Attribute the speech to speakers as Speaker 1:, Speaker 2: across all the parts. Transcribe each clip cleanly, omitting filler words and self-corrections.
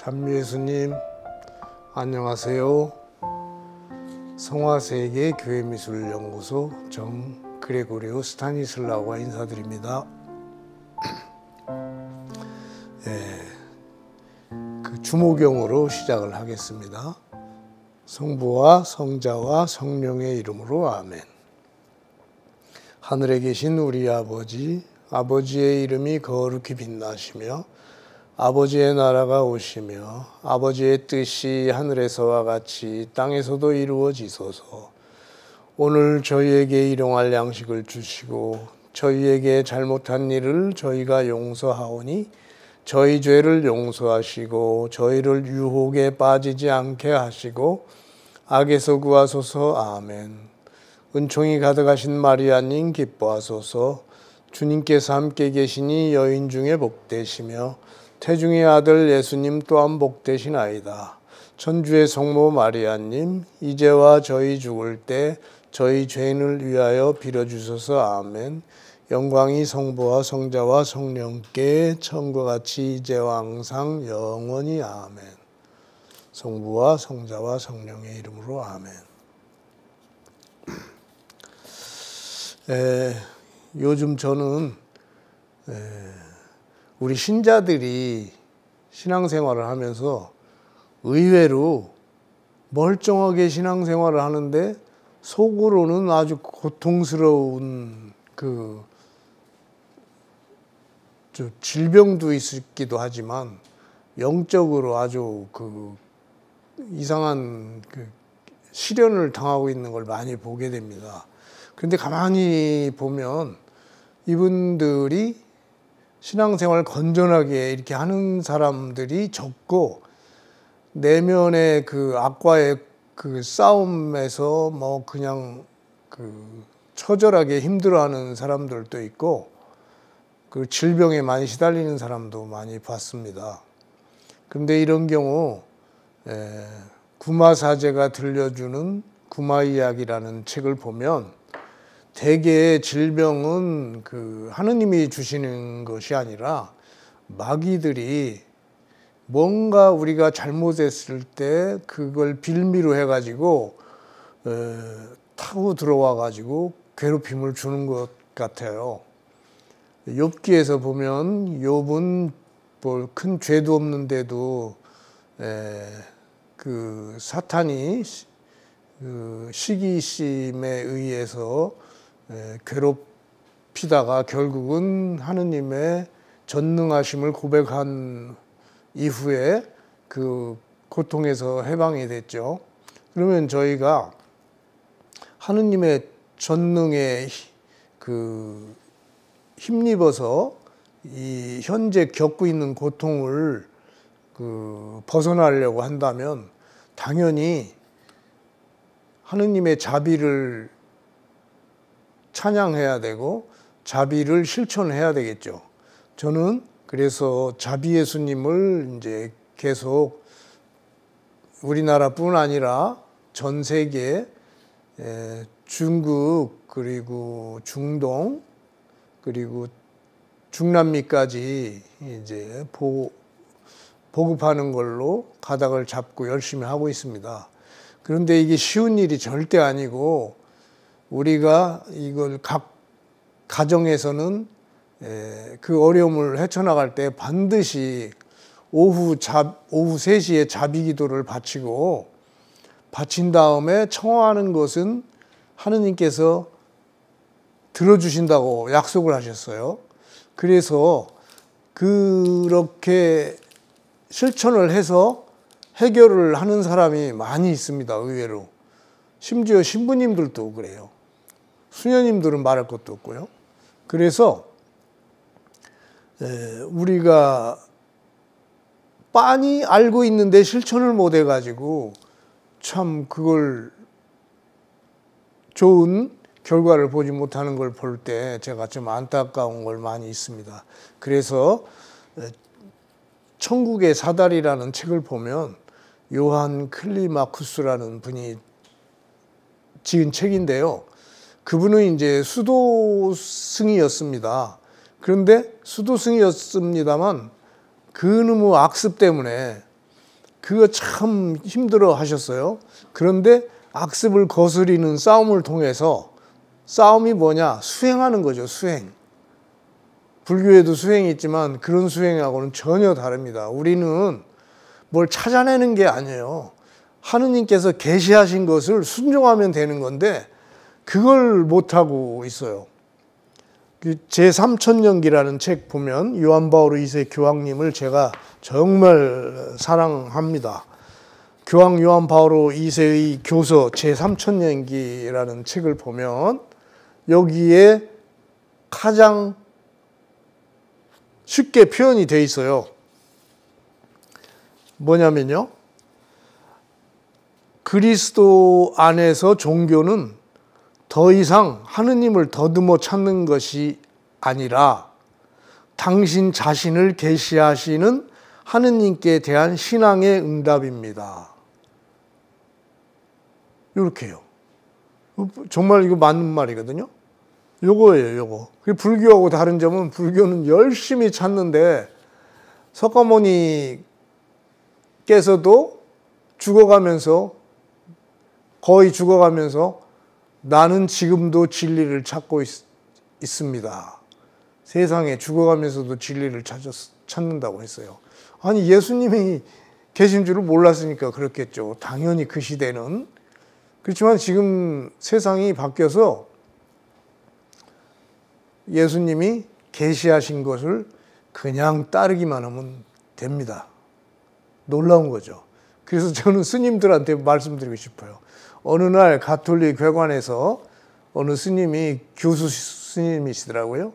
Speaker 1: 참미예수님 안녕하세요. 성화세계 교회미술연구소 정 그레고리오 스타니슬라우가 인사드립니다. 그 주모경으로 시작을 하겠습니다. 성부와 성자와 성령의 이름으로 아멘. 하늘에 계신 우리 아버지, 아버지의 이름이 거룩히 빛나시며 아버지의 나라가 오시며 아버지의 뜻이 하늘에서와 같이 땅에서도 이루어지소서. 오늘 저희에게 일용할 양식을 주시고 저희에게 잘못한 일을 저희가 용서하오니 저희 죄를 용서하시고 저희를 유혹에 빠지지 않게 하시고 악에서 구하소서. 아멘. 은총이 가득하신 마리아님 기뻐하소서. 주님께서 함께 계시니 여인 중에 복되시며 태중의 아들 예수님 또한 복되시나이다. 천주의 성모 마리아님 이제와 저희 죽을 때 저희 죄인을 위하여 빌어주소서. 아멘. 영광이 성부와 성자와 성령께 처음과 같이 이제와 항상 영원히 아멘. 성부와 성자와 성령의 이름으로 아멘. 요즘 저는 우리 신자들이 신앙생활을 하면서 의외로 멀쩡하게 신앙생활을 하는데 속으로는 아주 고통스러운 질병도 있기도 하지만 영적으로 아주 이상한 시련을 당하고 있는 걸 많이 보게 됩니다. 그런데 가만히 보면 이분들이 신앙생활 건전하게 이렇게 하는 사람들이 적고 내면의 악과의 싸움에서 그냥 처절하게 힘들어하는 사람들도 있고 질병에 많이 시달리는 사람도 많이 봤습니다. 그런데 이런 경우 구마사제가 들려주는 구마이야기라는 책을 보면 대개 질병은 하느님이 주시는 것이 아니라 마귀들이 뭔가 우리가 잘못했을 때 그걸 빌미로 해가지고 타고 들어와가지고 괴롭힘을 주는 것 같아요. 욥기에서 보면 욥은 큰 죄도 없는데도 사탄이 시기심에 의해서 괴롭히다가 결국은 하느님의 전능하심을 고백한 이후에 고통에서 해방이 됐죠. 그러면 저희가 하느님의 전능에 힘입어서 이 현재 겪고 있는 고통을 벗어나려고 한다면 당연히 하느님의 자비를 찬양해야 되고 자비를 실천해야 되겠죠. 저는 그래서 자비 예수님을 이제 계속 우리나라뿐 아니라 전 세계 중국 그리고 중동 그리고 중남미까지 이제 보급하는 걸로 가닥을 잡고 열심히 하고 있습니다. 그런데 이게 쉬운 일이 절대 아니고 우리가 이걸 각 가정에서는 그 어려움을 헤쳐나갈 때 반드시 오후 3시에 자비기도를 바친 다음에 청하는 것은 하느님께서 들어주신다고 약속을 하셨어요. 그래서 그렇게 실천을 해서 해결을 하는 사람이 많이 있습니다. 의외로. 심지어 신부님들도 그래요. 수녀님들은 말할 것도 없고요. 그래서 우리가 빤히 알고 있는데 실천을 못 해가지고 참 그걸 좋은 결과를 보지 못하는 걸 볼 때 제가 좀 안타까운 걸 많이 있습니다. 그래서 천국의 사다리라는 책을 보면 요한 클리마쿠스라는 분이 지은 책인데요. 그분은 이제 수도승이었습니다. 그런데 수도승이었습니다만 그놈의 악습 때문에 그거 참 힘들어 하셨어요. 그런데 악습을 거스리는 싸움을 통해서, 싸움이 뭐냐? 수행하는 거죠, 수행. 불교에도 수행이 있지만 그런 수행하고는 전혀 다릅니다. 우리는 뭘 찾아내는 게 아니에요. 하느님께서 계시하신 것을 순종하면 되는 건데 그걸 못하고 있어요. 제3천년기라는 책 보면 요한 바오로 2세 교황님을 제가 정말 사랑합니다. 교황 요한 바오로 2세의 교서 제3천년기라는 책을 보면 여기에 가장 쉽게 표현이 돼 있어요. 뭐냐면요. 그리스도 안에서 종교는 더 이상 하느님을 더듬어 찾는 것이 아니라 당신 자신을 계시하시는 하느님께 대한 신앙의 응답입니다. 이렇게요. 정말 이거 맞는 말이거든요. 요거예요, 요거. 불교하고 다른 점은 불교는 열심히 찾는데 석가모니께서도 거의 죽어가면서 나는 지금도 진리를 찾고 있습니다. 세상에 죽어가면서도 진리를 찾는다고 했어요. 아니, 예수님이 계신 줄을 몰랐으니까 그렇겠죠. 당연히 그 시대는. 그렇지만 지금 세상이 바뀌어서 예수님이 계시하신 것을 그냥 따르기만 하면 됩니다. 놀라운 거죠. 그래서 저는 스님들한테 말씀드리고 싶어요. 어느 날 가톨릭 회관에서 어느 스님이 교수 스님이시더라고요.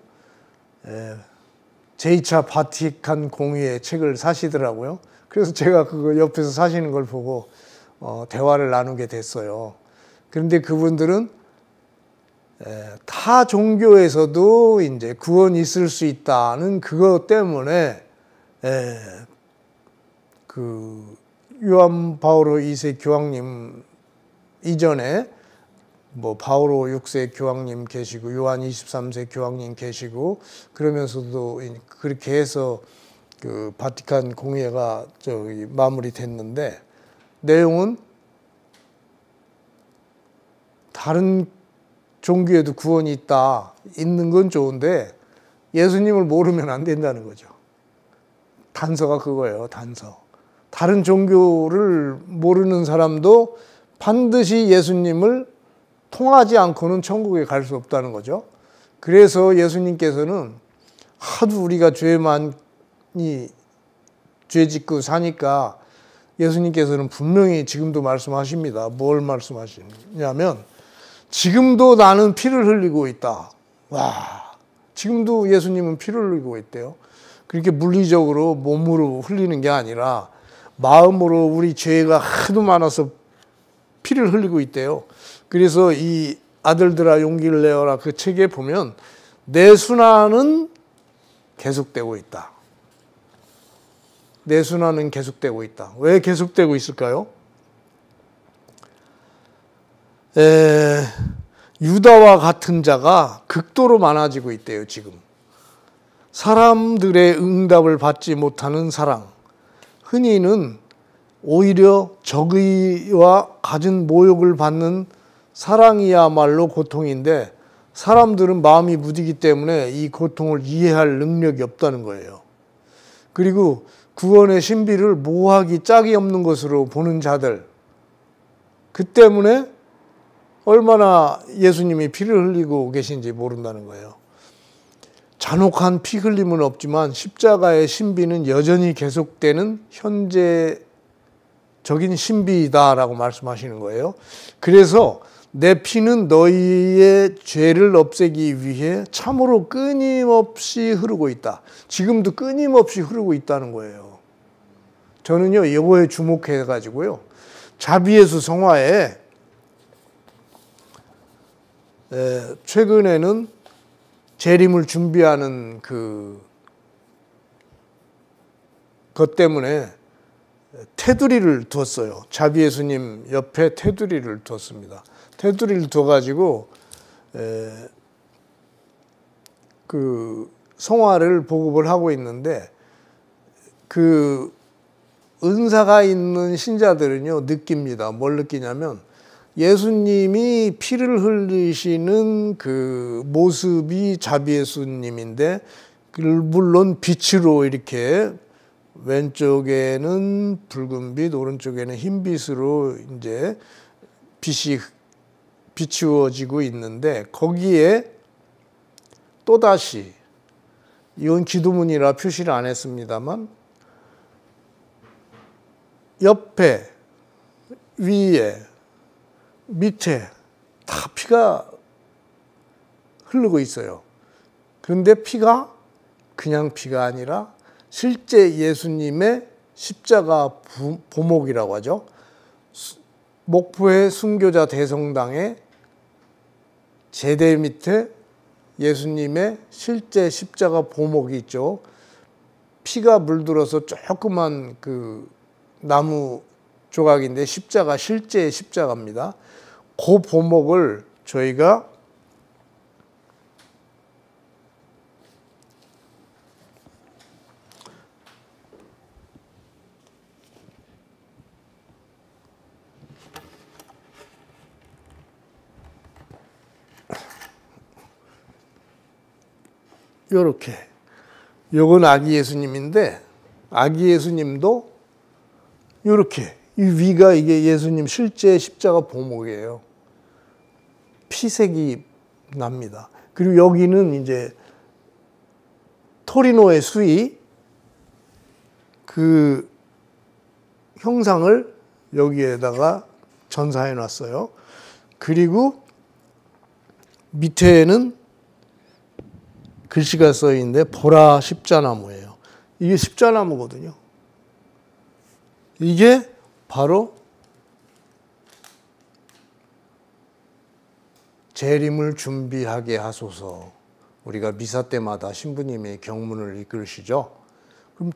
Speaker 1: 제2차 바티칸 공의회 책을 사시더라고요. 그래서 제가 그거 옆에서 사시는 걸 보고 대화를 나누게 됐어요. 그런데 그분들은 타 종교에서도 이제 구원이 있을 수 있다는 그것 때문에 그 요한 바오로 2세 교황님 이전에 뭐 바오로 6세 교황님 계시고 요한 23세 교황님 계시고 그러면서도 그렇게 해서 그 바티칸 공의회가 마무리됐는데 내용은 다른 종교에도 구원이 있는 건 좋은데 예수님을 모르면 안 된다는 거죠. 단서가 그거예요, 단서. 다른 종교를 모르는 사람도 반드시 예수님을 통하지 않고는 천국에 갈 수 없다는 거죠. 그래서 예수님께서는 하도 우리가 죄 짓고 사니까 예수님께서는 분명히 지금도 말씀하십니다. 뭘 말씀하시냐면 지금도 나는 피를 흘리고 있다. 와, 지금도 예수님은 피를 흘리고 있대요. 그렇게 물리적으로 몸으로 흘리는 게 아니라 마음으로 우리 죄가 하도 많아서 피를 흘리고 있대요. 그래서 이 아들들아 용기를 내어라 그 책에 보면 내 순환은 계속되고 있다. 내 순환은 계속되고 있다. 왜 계속되고 있을까요? 유다와 같은 자가 극도로 많아지고 있대요, 지금. 사람들의 응답을 받지 못하는 사랑. 흔히는 오히려 적의와 갖은 모욕을 받는 사랑이야말로 고통인데 사람들은 마음이 무디기 때문에 이 고통을 이해할 능력이 없다는 거예요. 그리고 구원의 신비를 모하기 짝이 없는 것으로 보는 자들. 그 때문에 얼마나 예수님이 피를 흘리고 계신지 모른다는 거예요. 잔혹한 피 흘림은 없지만 십자가의 신비는 여전히 계속되는 현재적인 신비이다라고 말씀하시는 거예요. 그래서 내 피는 너희의 죄를 없애기 위해 참으로 끊임없이 흐르고 있다. 지금도 끊임없이 흐르고 있다는 거예요. 저는요, 이거에 주목해가지고요. 자비예수 성화에 최근에는 재림을 준비하는 것 때문에 테두리를 두었어요. 자비예수님 옆에 테두리를 두었습니다. 테두리를 둬가지고 그 성화를 보급을 하고 있는데 그 은사가 있는 신자들은요, 느낍니다. 뭘 느끼냐면, 예수님이 피를 흘리시는 그 모습이 자비 예수님인데, 물론 빛으로 이렇게 왼쪽에는 붉은 빛, 오른쪽에는 흰 빛으로 이제 빛이 비추어지고 있는데, 거기에 또다시, 이건 기도문이라 표시를 안 했습니다만, 옆에, 위에, 밑에 다 피가 흐르고 있어요. 그런데 피가 그냥 피가 아니라 실제 예수님의 십자가 보목이라고 하죠. 목포의 순교자 대성당의 제대 밑에 예수님의 실제 십자가 보목이 있죠. 피가 물들어서 조그만 그 나무 조각인데 십자가, 실제 십자가입니다. 그 보목을 저희가 요렇게, 요건 아기 예수님인데, 아기 예수님도 요렇게, 이 위가 이게 예수님 실제 십자가 보목이에요. 피색이 납니다. 그리고 여기는 이제 토리노의 수의 그 형상을 여기에다가 전사해 놨어요. 그리고 밑에는 글씨가 써 있는데 보라 십자나무예요. 이게 십자나무거든요. 이게 바로 재림을 준비하게 하소서. 우리가 미사 때마다 신부님이 경문을 이끌으시죠. 그럼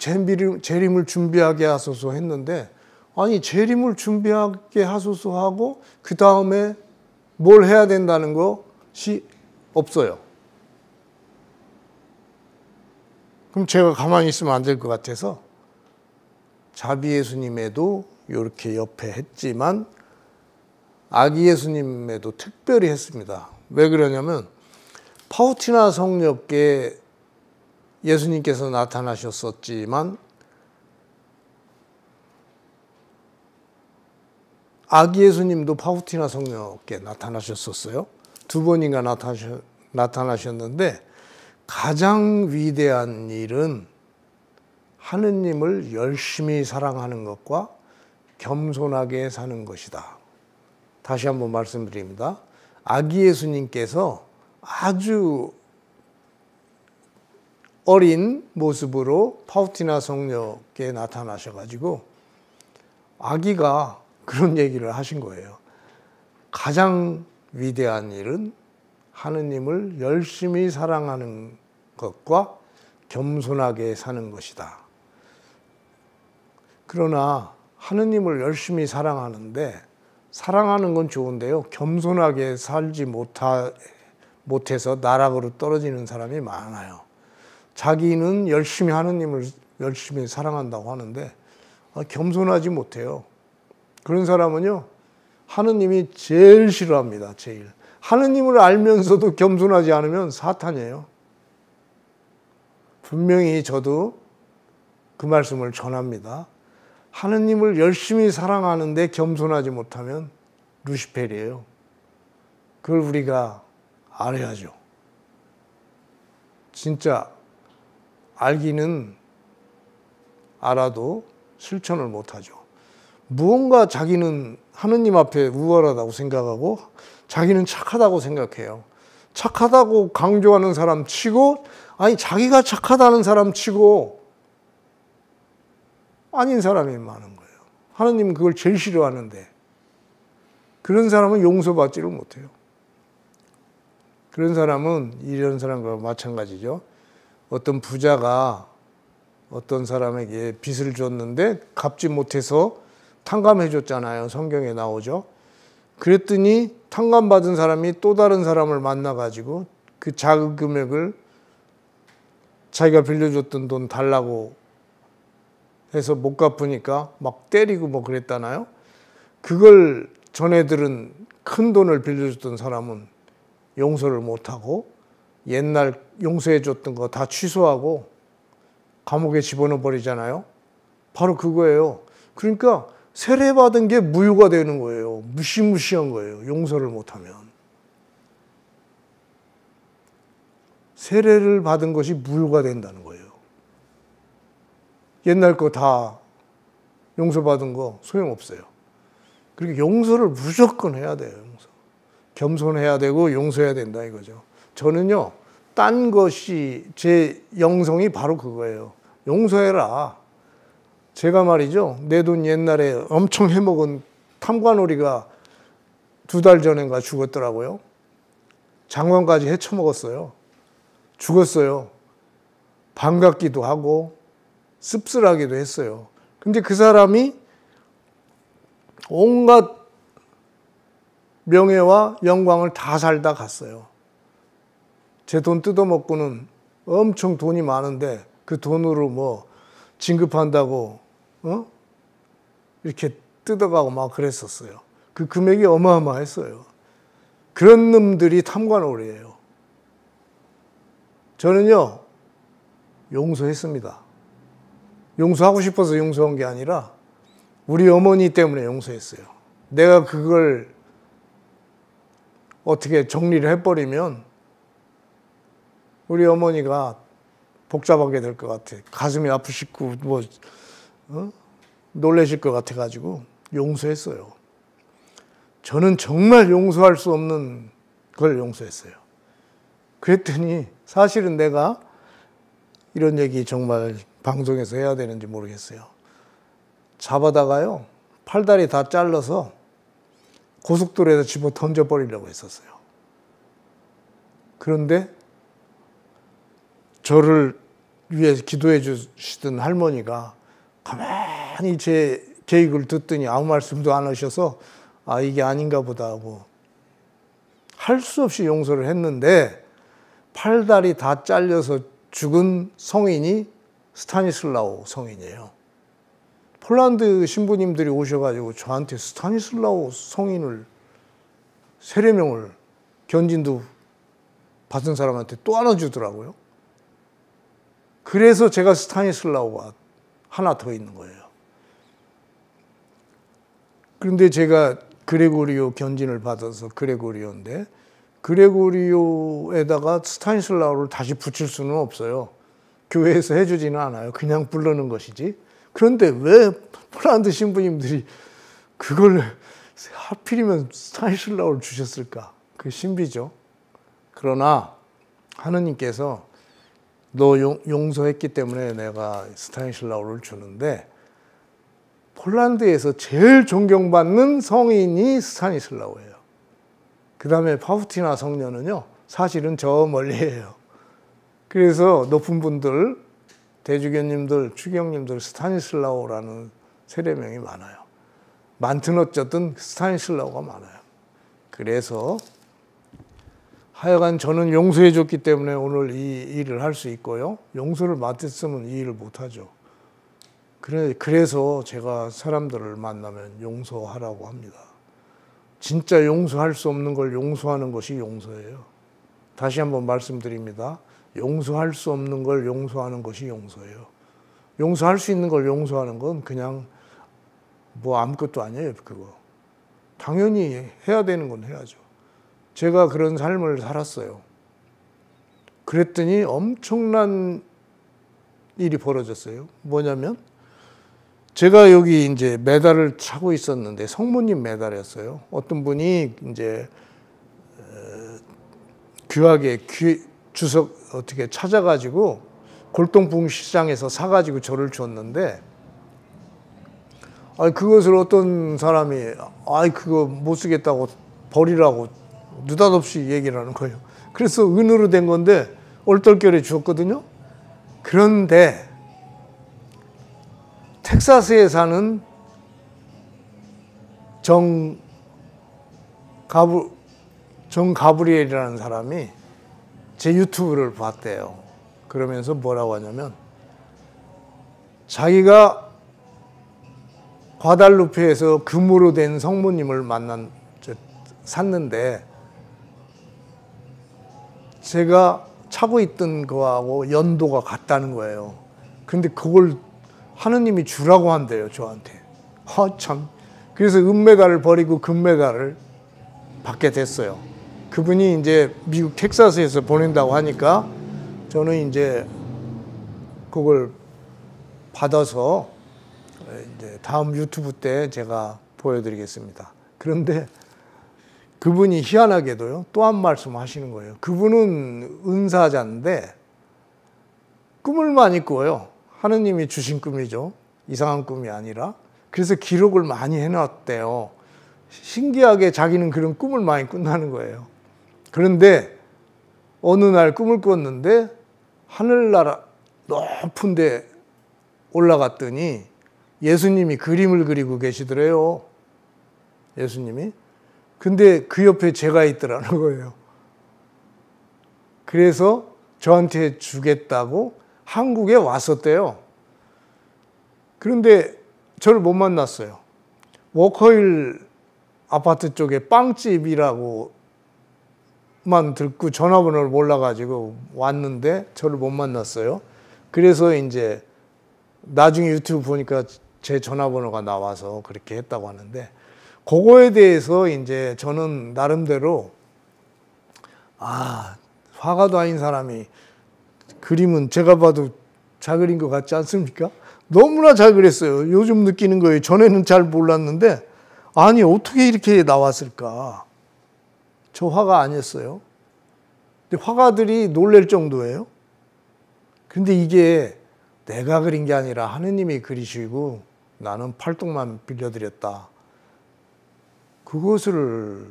Speaker 1: 재림을 준비하게 하소서 했는데, 아니 재림을 준비하게 하소서 하고 그 다음에 뭘 해야 된다는 것이 없어요. 그럼 제가 가만히 있으면 안 될 것 같아서 자비 예수님에도 이렇게 옆에 했지만 아기 예수님에도 특별히 했습니다. 왜 그러냐면 파우티나 성녀께 예수님께서 나타나셨었지만 아기 예수님도 파우티나 성녀께 나타나셨었어요. 두 번인가 나타나셨는데 가장 위대한 일은 하느님을 열심히 사랑하는 것과 겸손하게 사는 것이다. 다시 한번 말씀드립니다. 아기 예수님께서 아주 어린 모습으로 파우티나 성녀께 나타나셔가지고 아기가 그런 얘기를 하신 거예요. 가장 위대한 일은 하느님을 열심히 사랑하는 것과 겸손하게 사는 것이다. 그러나 하느님을 열심히 사랑하는데 사랑하는 건 좋은데요. 겸손하게 살지 못해서 나락으로 떨어지는 사람이 많아요. 자기는 열심히 하느님을 열심히 사랑한다고 하는데 겸손하지 못해요. 그런 사람은요, 하느님이 제일 싫어합니다. 제일. 하느님을 알면서도 겸손하지 않으면 사탄이에요. 분명히 저도 그 말씀을 전합니다. 하느님을 열심히 사랑하는데 겸손하지 못하면 루시펠이에요. 그걸 우리가 알아야죠. 진짜 알기는 알아도 실천을 못하죠. 무언가 자기는 하느님 앞에 우월하다고 생각하고 자기는 착하다고 생각해요. 착하다고 강조하는 사람 치고, 아니 자기가 착하다는 사람 치고 아닌 사람이 많은 거예요. 하느님은 그걸 제일 싫어하는데 그런 사람은 용서받지를 못해요. 그런 사람은 이런 사람과 마찬가지죠. 어떤 부자가 어떤 사람에게 빚을 줬는데 갚지 못해서 탕감해 줬잖아요. 성경에 나오죠. 그랬더니 탕감받은 사람이 또 다른 사람을 만나가지고 그 작은 금액을 자기가 빌려줬던 돈 달라고 해서 못 갚으니까 막 때리고 뭐 그랬다나요? 그걸 전애들은 큰 돈을 빌려줬던 사람은 용서를 못하고 옛날 용서해줬던 거 다 취소하고 감옥에 집어넣어 버리잖아요. 바로 그거예요. 그러니까 세례받은 게 무효가 되는 거예요. 무시무시한 거예요. 용서를 못하면. 세례를 받은 것이 무효가 된다는 거예요. 옛날 거 다 용서받은 거 소용없어요. 그러니까 용서를 무조건 해야 돼요. 용서. 겸손해야 되고 용서해야 된다 이거죠. 저는요, 딴 것이 제 영성이 바로 그거예요. 용서해라. 제가 말이죠, 내 돈 옛날에 엄청 해먹은 탐관오리가 2달 전인가 죽었더라고요. 장관까지 헤쳐먹었어요. 죽었어요. 반갑기도 하고 씁쓸하기도 했어요. 근데 그 사람이 온갖 명예와 영광을 다 살다 갔어요. 제 돈 뜯어먹고는 엄청 돈이 많은데 그 돈으로 뭐 진급한다고 이렇게 뜯어가고 막 그랬었어요. 그 금액이 어마어마했어요. 그런 놈들이 탐관오리예요. 저는요, 용서했습니다. 용서하고 싶어서 용서한 게 아니라 우리 어머니 때문에 용서했어요. 내가 그걸 어떻게 정리를 해버리면 우리 어머니가 복잡하게 될 것 같아. 가슴이 아프시고 뭐 놀라실 것 같아가지고 용서했어요. 저는 정말 용서할 수 없는 걸 용서했어요. 그랬더니 사실은 내가 이런 얘기 정말 방송에서 해야 되는지 모르겠어요. 잡아다가요, 팔다리 다 잘라서 고속도로에서 집어 던져버리려고 했었어요. 그런데 저를 위해서 기도해 주시던 할머니가 가만히 제 계획을 듣더니 아무 말씀도 안 하셔서 아, 이게 아닌가 보다 하고 할 수 없이 용서를 했는데 팔다리 다 잘려서 죽은 성인이 스타니슬라우 성인이에요. 폴란드 신부님들이 오셔가지고 저한테 스타니슬라우 성인을 세례명을 견진도 받은 사람한테 또 하나 주더라고요. 그래서 제가 스타니슬라우가 하나 더 있는 거예요. 그런데 제가 그레고리오 견진을 받아서 그레고리오인데 그레고리오에다가 스타니슬라우를 다시 붙일 수는 없어요. 교회에서 해주지는 않아요. 그냥 부르는 것이지. 그런데 왜 폴란드 신부님들이 그걸 하필이면 스타니슬라우를 주셨을까? 그게 신비죠. 그러나 하느님께서 너 용서했기 때문에 내가 스타니슬라우를 주는데 폴란드에서 제일 존경받는 성인이 스타니슬라우예요. 그 다음에 파우티나 성녀는요, 사실은 저 멀리예요. 그래서 높은 분들, 대주교님들, 추경님들 스타니슬라우라는 세례명이 많아요. 많든 어쨌든 스타니슬라우가 많아요. 그래서 하여간 저는 용서해 줬기 때문에 오늘 이 일을 할 수 있고요. 용서를 못했으면 이 일을 못하죠. 그래서 제가 사람들을 만나면 용서하라고 합니다. 진짜 용서할 수 없는 걸 용서하는 것이 용서예요. 다시 한번 말씀드립니다. 용서할 수 없는 걸 용서하는 것이 용서예요. 용서할 수 있는 걸 용서하는 건 그냥 뭐 아무것도 아니에요, 그거. 당연히 해야 되는 건 해야죠. 제가 그런 삶을 살았어요. 그랬더니 엄청난 일이 벌어졌어요. 뭐냐면 제가 여기 이제 메달을 차고 있었는데 성모님 메달이었어요. 어떤 분이 이제 귀하게 주석 어떻게 찾아가지고 골동품 시장에서 사가지고 저를 줬는데, 그것을 어떤 사람이 그거 못 쓰겠다고 버리라고 느닷없이 얘기를 하는 거예요. 그래서 은으로 된 건데 얼떨결에 주었거든요. 그런데 텍사스에 사는 정 가브리엘이라는 사람이 제 유튜브를 봤대요. 그러면서 뭐라고 하냐면 자기가 과달루페에서 금으로 된 성모님을 샀는데 제가 차고 있던 거하고 연도가 같다는 거예요. 근데 그걸 하느님이 주라고 한대요, 저한테. 참. 그래서 은메달을 버리고 금메달을 받게 됐어요. 그분이 이제 미국 텍사스에서 보낸다고 하니까 저는 이제 그걸 받아서 이제 다음 유튜브 때 제가 보여드리겠습니다. 그런데 그분이 희한하게도요, 또 한 말씀 하시는 거예요. 그분은 은사자인데 꿈을 많이 꿔요. 하느님이 주신 꿈이죠. 이상한 꿈이 아니라. 그래서 기록을 많이 해놨대요. 신기하게 자기는 그런 꿈을 많이 꾼다는 거예요. 그런데 어느 날 꿈을 꿨는데 하늘나라 높은 데 올라갔더니 예수님이 그림을 그리고 계시더래요. 예수님이. 근데 그 옆에 제가 있더라는 거예요. 그래서 저한테 주겠다고 한국에 왔었대요. 그런데 저를 못 만났어요. 워커힐 아파트 쪽에 빵집이라고만 듣고 전화번호를 몰라가지고 왔는데 저를 못 만났어요. 그래서 이제 나중에 유튜브 보니까 제 전화번호가 나와서 그렇게 했다고 하는데, 그거에 대해서 이제 저는 나름대로 화가도 아닌 사람이 그림은 제가 봐도 잘 그린 것 같지 않습니까? 너무나 잘 그렸어요. 요즘 느끼는 거예요. 전에는 잘 몰랐는데 아니 어떻게 이렇게 나왔을까? 저 화가 아니었어요. 근데 화가들이 놀랄 정도예요. 근데 이게 내가 그린 게 아니라 하느님이 그리시고 나는 팔뚝만 빌려드렸다. 그것을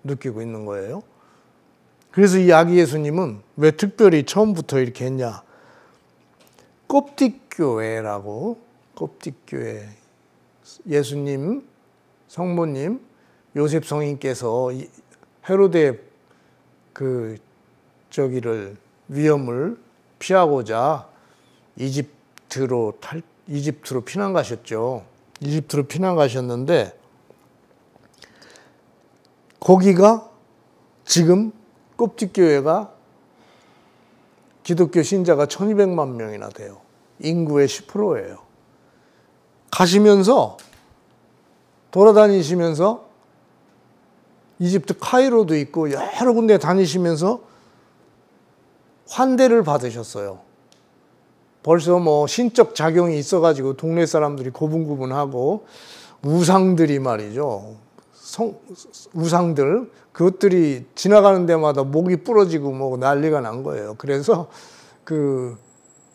Speaker 1: 느끼고 있는 거예요. 그래서 이 아기 예수님은 왜 특별히 처음부터 이렇게 했냐? 껍틱교회라고, 껍틱교회. 예수님, 성모님, 요셉 성인께서 헤로데 위험을 피하고자 이집트로 피난 가셨죠. 이집트로 피난 가셨는데 거기가 지금 껍틱교회가 기독교 신자가 1200만 명이나 돼요. 인구의 10%예요. 가시면서 돌아다니시면서 이집트 카이로도 있고 여러 군데 다니시면서 환대를 받으셨어요. 벌써 뭐 신적 작용이 있어가지고 동네 사람들이 고분고분하고 우상들이 말이죠. 우상들, 그것들이 지나가는 데마다 목이 부러지고 뭐 난리가 난 거예요. 그래서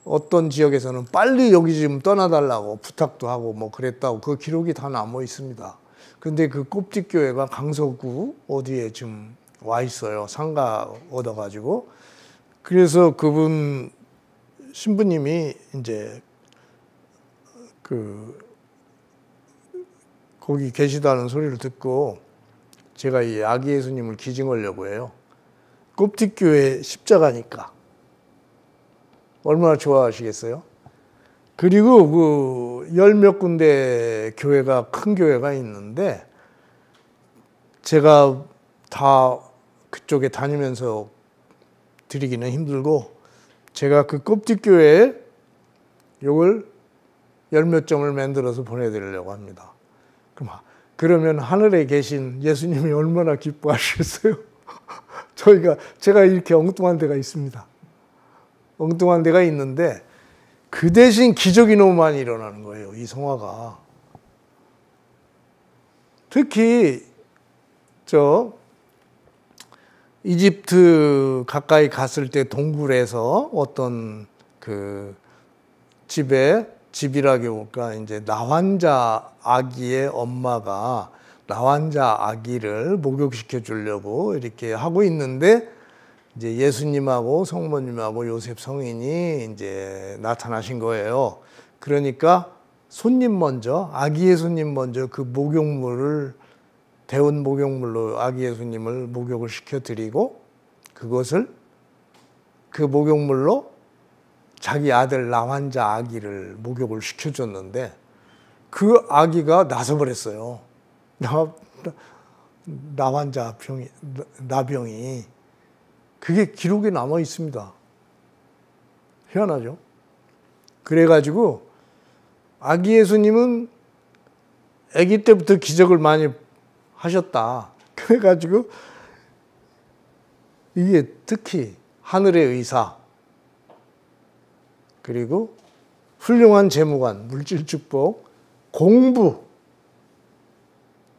Speaker 1: 어떤 지역에서는 빨리 여기 좀 떠나달라고 부탁도 하고 뭐 그랬다고 그 기록이 다 남아 있습니다. 근데 그 껍틱교회가 강서구 어디에 지금 와 있어요. 상가 얻어가지고. 그래서 그분 신부님이 이제 거기 계시다는 소리를 듣고 제가 이 아기 예수님을 기증하려고 해요. 껍틱교회 십자가니까. 얼마나 좋아하시겠어요? 그리고 열 몇 군데 큰 교회가 있는데 제가 다 그쪽에 다니면서 드리기는 힘들고 제가 그 껍틱교회에 이걸 열 몇 점을 만들어서 보내드리려고 합니다. 그러면 하늘에 계신 예수님이 얼마나 기뻐하시겠어요? 제가 이렇게 엉뚱한 데가 있습니다. 엉뚱한 데가 있는데 그 대신 기적이 너무 많이 일어나는 거예요. 이 성화가. 특히 이집트 가까이 갔을 때 동굴에서 어떤 집이라기보다 이제 나환자 아기의 엄마가 나환자 아기를 목욕시켜 주려고 이렇게 하고 있는데 이제 예수님하고 성모님하고 요셉 성인이 이제 나타나신 거예요. 그러니까 아기 예수님 먼저 그 데운 목욕물로 아기 예수님을 목욕을 시켜드리고 그것을 그 목욕물로 자기 아들 나환자 아기를 목욕을 시켜줬는데 그 아기가 나서버렸어요. 나병이. 그게 기록에 남아 있습니다. 희한하죠? 그래가지고 아기 예수님은 아기 때부터 기적을 많이 하셨다. 그래가지고 이게 특히 하늘의 의사, 그리고 훌륭한 재무관, 물질 축복, 공부,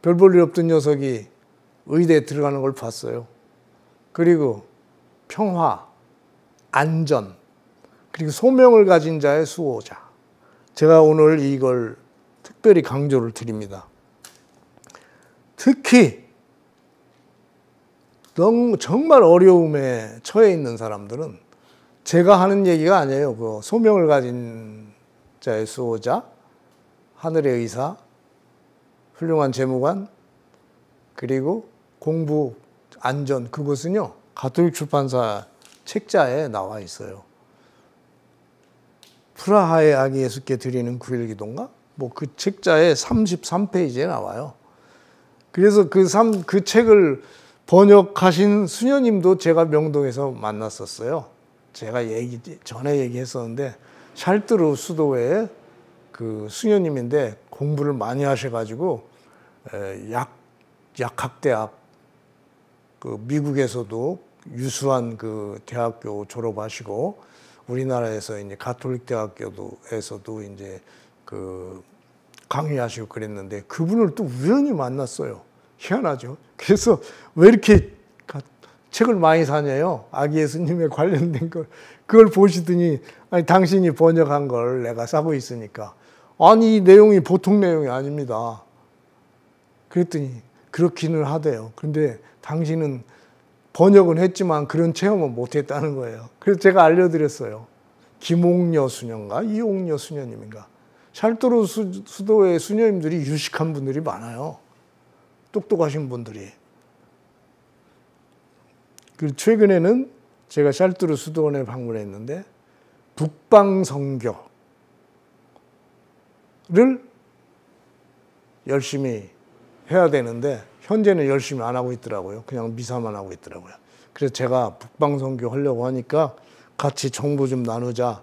Speaker 1: 별 볼 일 없던 녀석이 의대에 들어가는 걸 봤어요. 그리고 평화, 안전, 그리고 소명을 가진 자의 수호자. 제가 오늘 이걸 특별히 강조를 드립니다. 특히 정말 어려움에 처해 있는 사람들은 제가 하는 얘기가 아니에요. 그 소명을 가진 자의 수호자, 하늘의 의사, 훌륭한 재무관, 그리고 공부, 안전, 그것은요 가톨릭 출판사 책자에 나와 있어요. 프라하의 아기 예수께 드리는 9일 기도인가? 뭐 그 책자에 33페이지에 나와요. 그래서 그 책을 번역하신 수녀님도 제가 명동에서 만났었어요. 제가 전에 얘기했었는데 샬트르 수도회의 그 수녀님인데 공부를 많이 하셔가지고 약학대학, 그 미국에서도 유수한 그 대학교 졸업하시고 우리나라에서 이제 가톨릭 대학교에서도 이제 그 강의하시고 그랬는데 그분을 또 우연히 만났어요. 희한하죠. 그래서 왜 이렇게 책을 많이 사냐요? 아기 예수님에 관련된 걸. 그걸 보시더니 아니 당신이 번역한 걸 내가 사고 있으니까. 아니 이 내용이 보통 내용이 아닙니다. 그랬더니 그렇기는 하대요. 그런데 당신은 번역은 했지만 그런 체험은 못했다는 거예요. 그래서 제가 알려드렸어요. 김옥녀 수녀인가 이옥녀 수녀님인가. 샬트르 수도의 수녀님들이 유식한 분들이 많아요. 똑똑하신 분들이. 그리고 최근에는 제가 샬트르 수도원에 방문했는데 북방선교를 열심히 해야 되는데 현재는 열심히 안 하고 있더라고요. 그냥 미사만 하고 있더라고요. 그래서 제가 북방선교 하려고 하니까 같이 정보 좀 나누자.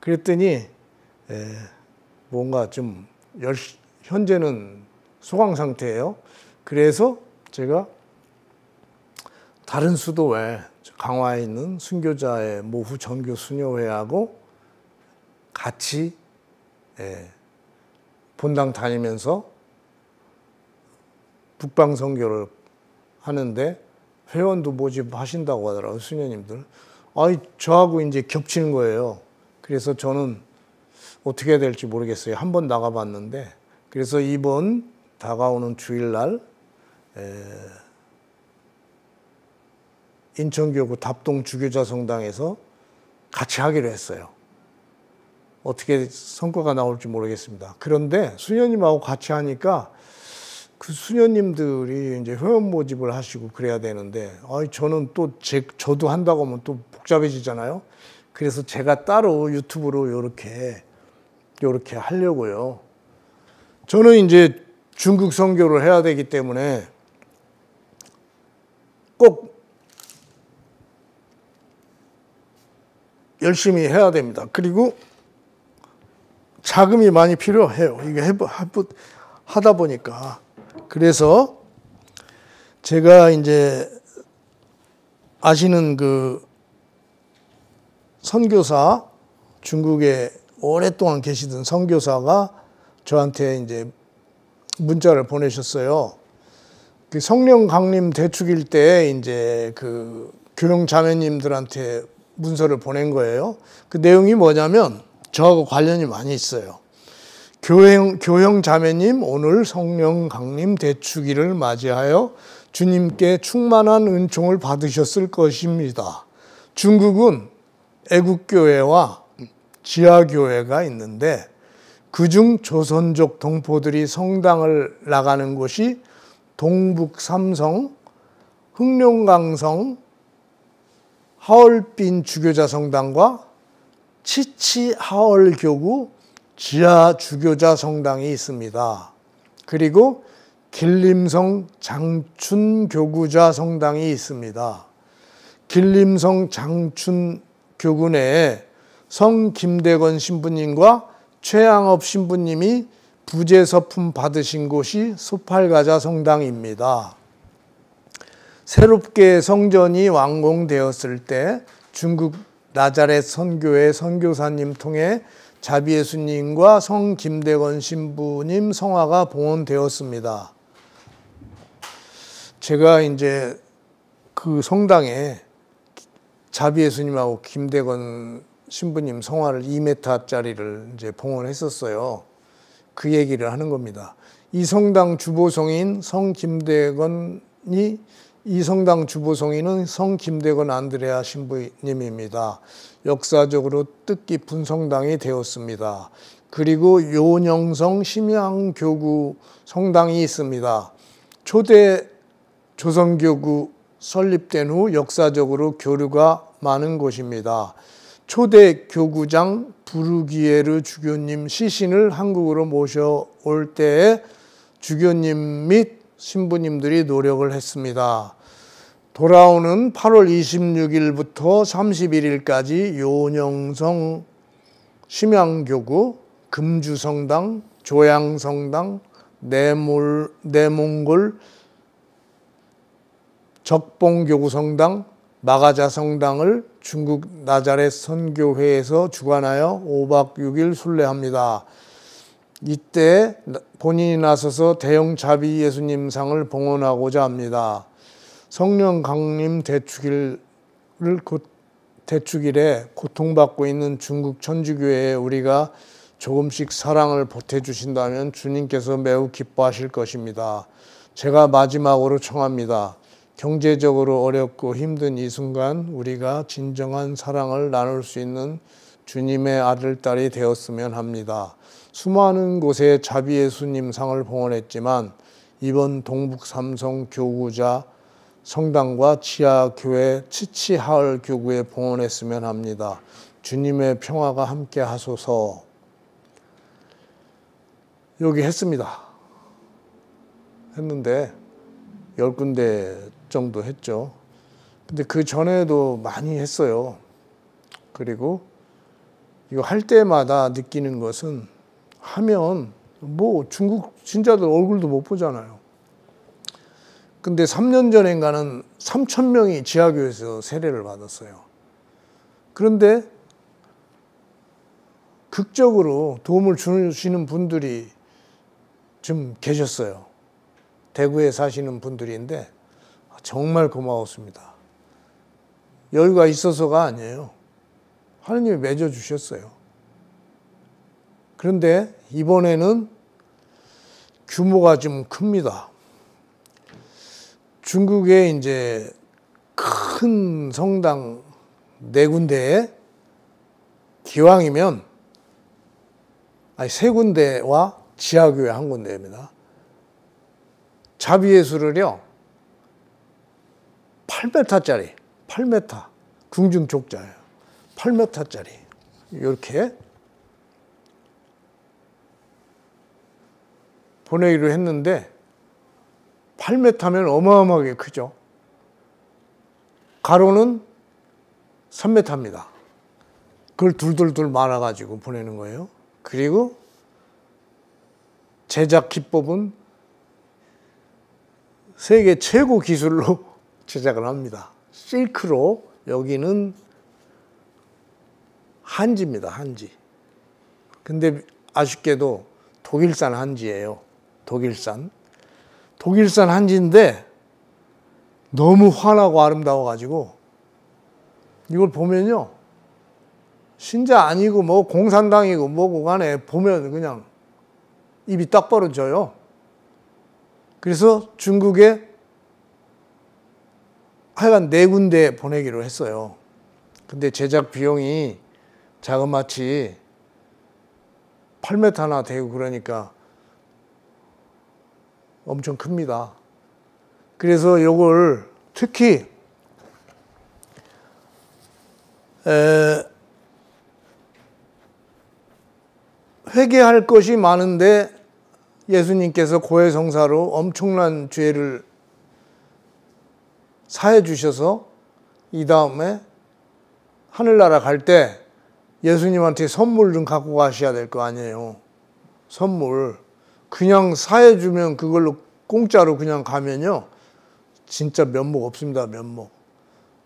Speaker 1: 그랬더니 뭔가 좀 현재는 소강 상태예요. 그래서 제가 다른 수도회, 강화에 있는 순교자의 모후 전교 수녀회하고 같이 본당 다니면서 북방 선교를 하는데 회원도 모집하신다고 하더라고요, 수녀님들. 아이, 저하고 이제 겹치는 거예요. 그래서 저는 어떻게 해야 될지 모르겠어요. 한번 나가봤는데, 그래서 이번 다가오는 주일날 인천교구 답동 주교자 성당에서 같이 하기로 했어요. 어떻게 성과가 나올지 모르겠습니다. 그런데 수녀님하고 같이 하니까 그 수녀님들이 이제 회원 모집을 하시고 그래야 되는데, 저는 또 저도 한다고 하면 또 복잡해지잖아요. 그래서 제가 따로 유튜브로 요렇게 하려고요. 저는 이제 중국 선교를 해야 되기 때문에 꼭 열심히 해야 됩니다. 그리고 자금이 많이 필요해요. 이게 하다 보니까. 그래서 제가 이제 아시는 그 선교사, 중국에 오랫동안 계시던 선교사가 저한테 이제 문자를 보내셨어요. 그 성령 강림 대축일 때 이제 그 교형 자매님들한테 문서를 보낸 거예요. 그 내용이 뭐냐면 저하고 관련이 많이 있어요. 교형 자매님, 오늘 성령 강림 대축일을 맞이하여 주님께 충만한 은총을 받으셨을 것입니다. 중국은 애국교회와 지하교회가 있는데 그중 조선족 동포들이 성당을 나가는 곳이 동북삼성, 흑룡강성, 하얼빈 주교자 성당과 치치 하얼교구 지하 주교자 성당이 있습니다. 그리고 길림성 장춘교구자 성당이 있습니다. 길림성 장춘교구 내에 성 김대건 신부님과 최양업 신부님이 부재서품 받으신 곳이 소팔가자 성당입니다. 새롭게 성전이 완공되었을 때 중국 나자렛 선교회 선교사님 통해 자비예수님과 성 김대건 신부님 성화가 봉헌되었습니다. 제가 이제 그 성당에 자비예수님하고 김대건 신부님 성화를 2m짜리를 이제 봉헌했었어요. 그 얘기를 하는 겁니다. 이 성당 주보성인 성 김대건 안드레아 신부님입니다. 역사적으로 뜻깊은 성당이 되었습니다. 그리고 요녕성 심양교구 성당이 있습니다. 초대 조선교구 설립된 후 역사적으로 교류가 많은 곳입니다. 초대 교구장 부르기에르 주교님 시신을 한국으로 모셔올 때에 주교님 및 신부님들이 노력을 했습니다. 돌아오는 8월 26일부터 31일까지 요녕성 심양교구, 금주성당, 조양성당, 내몽골 적봉교구성당, 마가자성당을 중국 나자렛 선교회에서 주관하여 5박 6일 순례합니다. 이때 본인이 나서서 대형 자비 예수님상을 봉헌하고자 합니다. 성령 강림 대축일에 고통받고 있는 중국 천주교회에 우리가 조금씩 사랑을 보태주신다면 주님께서 매우 기뻐하실 것입니다. 제가 마지막으로 청합니다. 경제적으로 어렵고 힘든 이 순간 우리가 진정한 사랑을 나눌 수 있는 주님의 아들, 딸이 되었으면 합니다. 수많은 곳에 자비예수님 상을 봉헌했지만 이번 동북 삼성 교구자 성당과 지하교회 치치하을 교구에 봉헌했으면 합니다. 주님의 평화가 함께 하소서. 여기 했습니다. 했는데 10군데 정도 했죠. 근데 그 전에도 많이 했어요. 그리고 이거 할 때마다 느끼는 것은 하면 뭐 중국 신자들 얼굴도 못 보잖아요. 근데 3년 전인가는 3,000명이 지하교회에서 세례를 받았어요. 그런데 극적으로 도움을 주시는 분들이 좀 계셨어요. 대구에 사시는 분들인데 정말 고마웠습니다. 여유가 있어서가 아니에요. 하느님이 맺어주셨어요. 그런데 이번에는 규모가 좀 큽니다. 중국에 이제 큰 성당 4군데에 기왕이면 3군데와 지하교회 1군데입니다. 자비예수를요 8m짜리 8m 궁중족자예요. 8m짜리 이렇게 보내기로 했는데 8m면 어마어마하게 크죠. 가로는 3m입니다. 그걸 둘둘둘 말아가지고 보내는 거예요. 그리고 제작 기법은 세계 최고 기술로 제작을 합니다. 실크로. 여기는 한지입니다. 한지. 근데 아쉽게도 독일산 한지예요. 독일산 한지인데 너무 환하고 아름다워가지고 이걸 보면요. 신자 아니고 뭐 공산당이고 뭐고 간에 보면 그냥 입이 딱 벌어져요. 그래서 중국에 하여간 4군데 보내기로 했어요. 근데 제작 비용이 자그마치 8m나 되고 그러니까 엄청 큽니다. 그래서 이걸 특히 회개할 것이 많은데 예수님께서 고해성사로 엄청난 죄를 사해 주셔서 이 다음에 하늘나라 갈 때 예수님한테 선물 좀 갖고 가셔야 될 거 아니에요. 선물. 그냥 사해 주면 그걸로 공짜로 그냥 가면요. 진짜 면목 없습니다. 면목.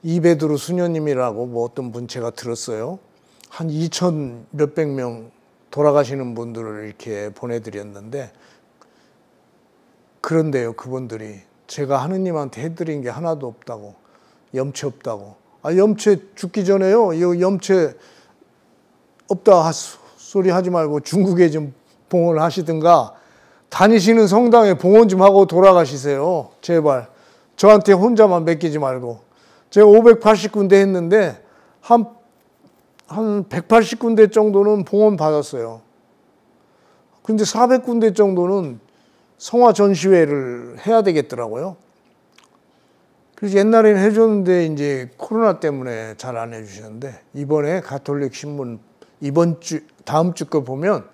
Speaker 1: 이베드로 수녀님이라고 뭐 어떤 분 제가 들었어요. 한 2천 몇백 명 돌아가시는 분들을 이렇게 보내드렸는데 그런데요. 그분들이 제가 하느님한테 해드린 게 하나도 없다고. 염치 없다고. 염치 죽기 전에요. 이 염치 없다 소리 하지 말고 중국에 좀 봉헌을 하시든가 다니시는 성당에 봉헌 좀 하고 돌아가시세요. 제발. 저한테 혼자만 맡기지 말고. 제가 580군데 했는데 한 180군데 정도는 봉헌 받았어요. 근데 400군데 정도는 성화 전시회를 해야 되겠더라고요. 그래서 옛날에는 해줬는데 이제 코로나 때문에 잘 안 해주시는데 이번에 가톨릭 신문 다음 주 거 보면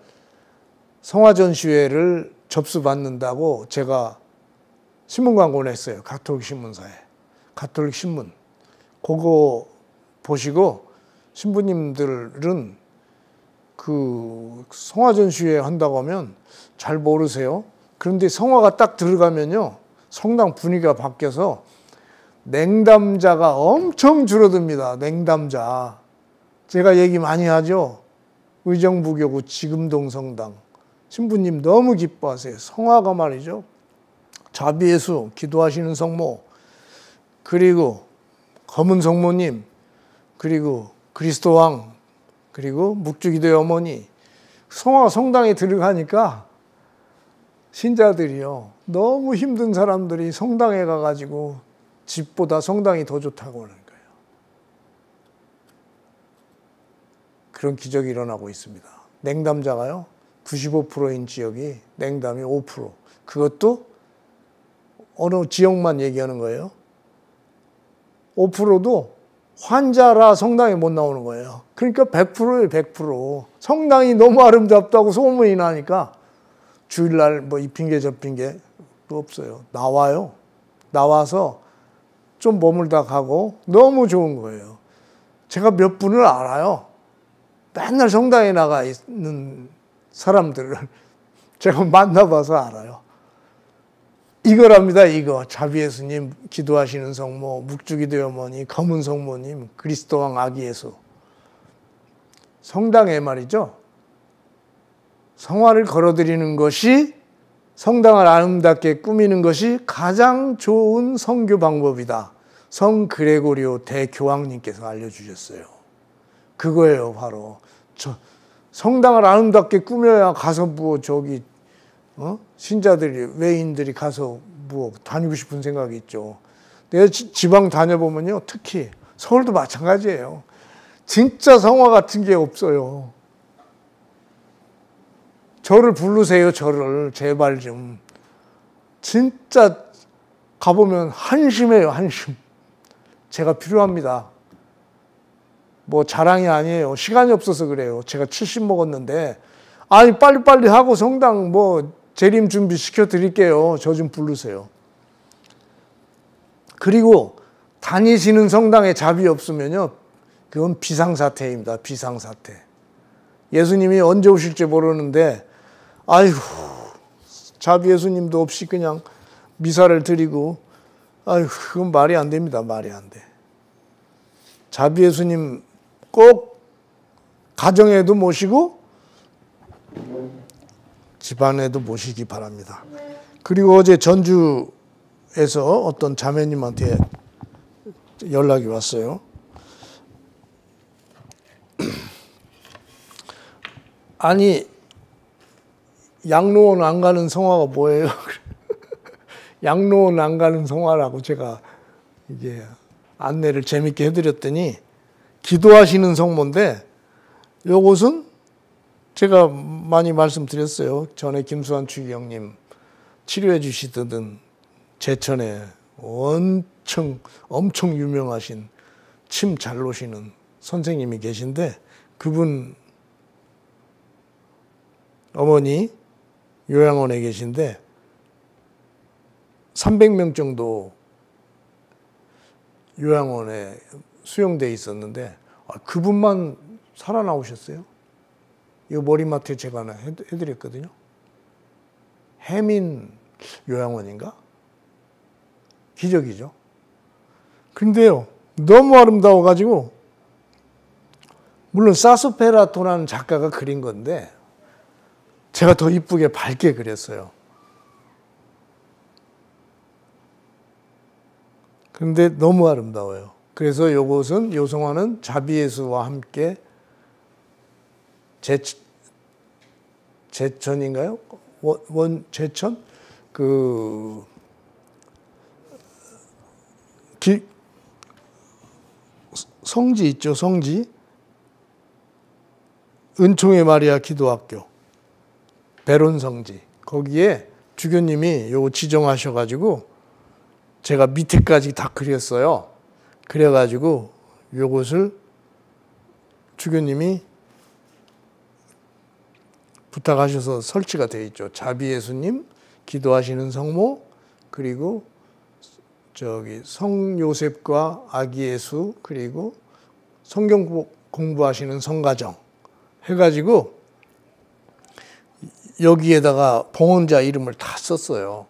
Speaker 1: 성화 전시회를 접수받는다고 제가 신문 광고를 했어요. 가톨릭 신문사에. 가톨릭 신문. 그거 보시고 신부님들은 그 성화 전시회 한다고 하면 잘 모르세요. 그런데 성화가 딱 들어가면요. 성당 분위기가 바뀌어서 냉담자가 엄청 줄어듭니다. 냉담자. 제가 얘기 많이 하죠. 의정부교구 지금동 성당. 신부님 너무 기뻐하세요. 성화가 말이죠. 자비예수 기도하시는 성모, 그리고 검은 성모님, 그리고 그리스도 왕, 그리고 묵주기도의 어머니. 성화가 성당에 들어가니까 신자들이요. 너무 힘든 사람들이 성당에 가가지고 집보다 성당이 더 좋다고 하는 거예요. 그런 기적이 일어나고 있습니다. 냉담자가요. 95%인 지역이 냉담이 5%. 그것도 어느 지역만 얘기하는 거예요. 5%도 환자라 성당에 못 나오는 거예요. 그러니까 100%예요, 100%. 성당이 너무 아름답다고 소문이 나니까 주일날 뭐 이 핑계 저 핑계 없어요. 나와요. 나와서 좀 머물다 가고 너무 좋은 거예요. 제가 몇 분을 알아요. 맨날 성당에 나가 있는 사람들을 제가 만나봐서 알아요. 이거랍니다. 이거 자비예수님 기도하시는 성모, 묵주기도의 어머니, 검은 성모님, 그리스도 왕 아기 예수. 성당에 말이죠. 성화를 걸어드리는 것이 성당을 아름답게 꾸미는 것이 가장 좋은 성교 방법이다. 성 그레고리오 대교황님께서 알려주셨어요. 그거예요, 바로. 성당을 아름답게 꾸며야 가서 뭐 저기 신자들이 외인들이 가서 뭐 다니고 싶은 생각이 있죠. 내가 지방 다녀보면요, 특히 서울도 마찬가지예요. 진짜 성화 같은 게 없어요. 저를 부르세요, 저를. 제발 좀. 진짜 가보면 한심해요, 한심. 제가 필요합니다. 뭐 자랑이 아니에요. 시간이 없어서 그래요. 제가 70 먹었는데, 아니, 빨리빨리 하고 성당 뭐 재림 준비 시켜드릴게요. 저 좀 부르세요. 그리고 다니시는 성당에 잡이 없으면요, 그건 비상사태입니다. 비상사태. 예수님이 언제 오실지 모르는데, 아이고, 자비 예수님도 없이 그냥 미사를 드리고, 아이고, 그건 말이 안 됩니다. 말이 안 돼. 자비 예수님 꼭 가정에도 모시고 집안에도 모시기 바랍니다. 그리고 어제 전주에서 어떤 자매님한테 연락이 왔어요. 아니, 양로원 안 가는 성화가 뭐예요? 양로원 안 가는 성화라고 제가 이게 안내를 재밌게 해드렸더니, 기도하시는 성모인데, 요것은 제가 많이 말씀드렸어요. 전에 김수환 추기경님 치료해 주시던 제천에 엄청 유명하신 침 잘 놓으시는 선생님이 계신데, 그분 어머니 요양원에 계신데 300명 정도 요양원에 수용돼 있었는데 그분만 살아나오셨어요. 이 머리맡에 제가 하나 해드렸거든요. 해민 요양원인가? 기적이죠. 근데요, 너무 아름다워가지고, 물론 사소페라토라는 작가가 그린 건데 제가 더 이쁘게 밝게 그렸어요. 그런데 너무 아름다워요. 그래서 요것은, 요 성화는 자비예수와 함께 제천인가요? 제천? 성지 있죠, 성지. 은총의 마리아 기도학교. 베론 성지. 거기에 주교님이 요거 지정하셔가지고 제가 밑에까지 다 그렸어요. 그래가지고 요것을 주교님이 부탁하셔서 설치가 되어 있죠. 자비예수님, 기도하시는 성모, 그리고 성요셉과 아기 예수, 그리고 성경 공부하시는 성가정 해가지고 여기에다가 봉헌자 이름을 다 썼어요.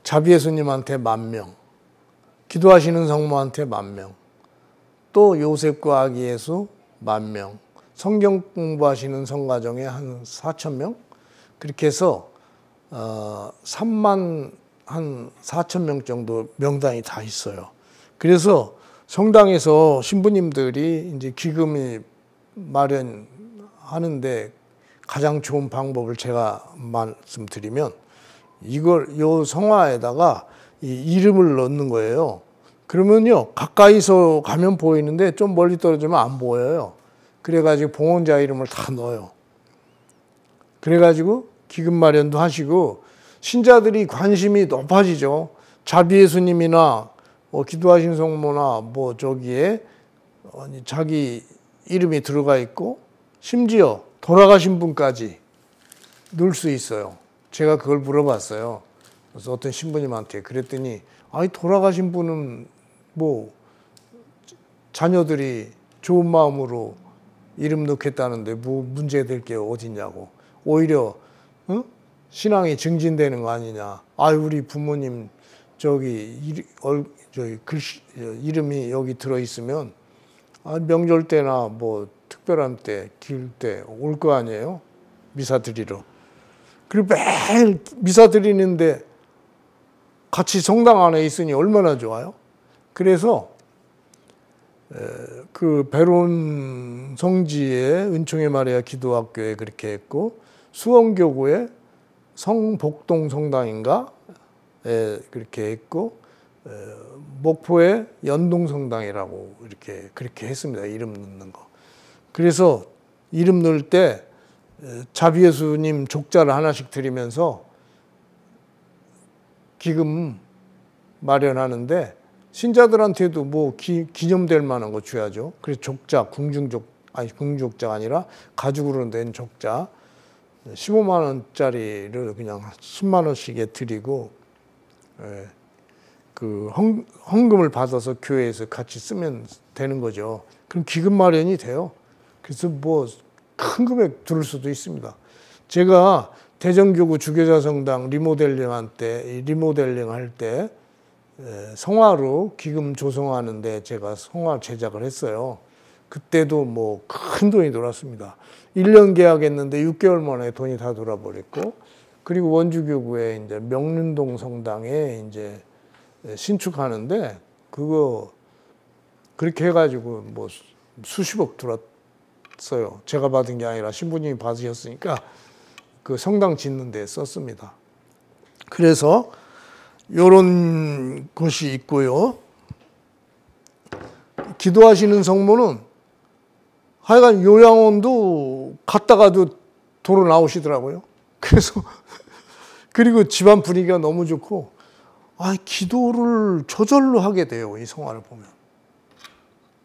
Speaker 1: 자비예수님한테 10,000명, 기도하시는 성모한테 10,000명, 또 요셉과 아기 예수 10,000명, 성경 공부하시는 성가정에 한 4,000명, 그렇게 해서 3만 한 4,000명 정도 명단이 다 있어요. 그래서 성당에서 신부님들이 이제 기금이 마련하는데 가장 좋은 방법을 제가 말씀드리면 요 성화에다가 이 이름을 넣는 거예요. 그러면요, 가까이서 가면 보이는데 좀 멀리 떨어지면 안 보여요. 그래가지고 봉헌자 이름을 다 넣어요. 그래가지고 기금 마련도 하시고 신자들이 관심이 높아지죠. 자비예수님이나 기도하신 성모나 저기에 자기 이름이 들어가 있고 심지어 돌아가신 분까지 넣을 수 있어요. 제가 그걸 물어봤어요. 그래서 어떤 신부님한테 그랬더니 돌아가신 분은 자녀들이 좋은 마음으로 이름 넣겠다는데 문제될 게 어딨냐고. 오히려 신앙이 증진되는 거 아니냐. 우리 부모님 이름이 여기 들어있으면 명절 때나 특별한 때, 기울 때 올 거 아니에요. 미사 드리러. 그리고 매일 미사 드리는데 같이 성당 안에 있으니 얼마나 좋아요. 그래서 그 베론 성지의 은총의 마리아 기도학교에 그렇게 했고, 수원교구에 성복동 성당인가 그렇게 했고, 목포의 연동성당이라고 그렇게 했습니다. 이름 넣는 거. 그래서 이름 넣을 때 자비예수님 족자를 하나씩 드리면서 기금 마련하는데 신자들한테도 기념될 만한 거 줘야죠. 그래서 족자, 궁중족자가 아니라 가죽으로 된 족자 15만 원짜리를 그냥 10만 원씩에 드리고, 그 헌금을 받아서 교회에서 같이 쓰면 되는 거죠. 그럼 기금 마련이 돼요. 그래서 큰 금액 들을 수도 있습니다. 제가 대전교구 주교자 성당 리모델링 할 때 성화로 기금 조성하는데 제가 성화 제작을 했어요. 그때도 큰 돈이 돌았습니다. 1년 계약했는데 6개월 만에 돈이 다 돌아버렸고, 그리고 원주교구에 이제 명륜동 성당에 이제 신축하는데 그거 그렇게 해가지고 수십억 들었어요. 제가 받은 게 아니라 신부님이 받으셨으니까 그 성당 짓는 데 썼습니다. 그래서 이런 것이 있고요. 기도하시는 성모는 하여간 요양원도 갔다가도 도로 나오시더라고요. 그래서 그리고 집안 분위기가 너무 좋고 기도를 저절로 하게 돼요. 이 성화를 보면.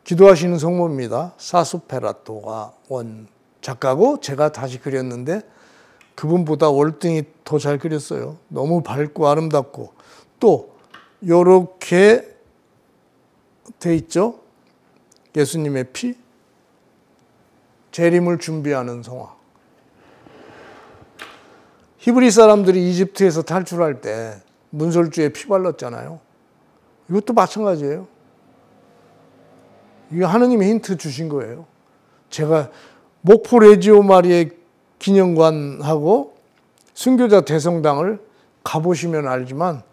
Speaker 1: 기도하시는 성모입니다. 사수페라토가 원 작가고 제가 다시 그렸는데 그분보다 월등히 더 잘 그렸어요. 너무 밝고 아름답고 또 요렇게 돼 있죠. 예수님의 피, 재림을 준비하는 성화. 히브리 사람들이 이집트에서 탈출할 때 문설주에 피 발랐잖아요. 이것도 마찬가지예요. 이게 하느님이 힌트 주신 거예요. 제가 목포 레지오 마리의 기념관하고 순교자 대성당을 가보시면 알지만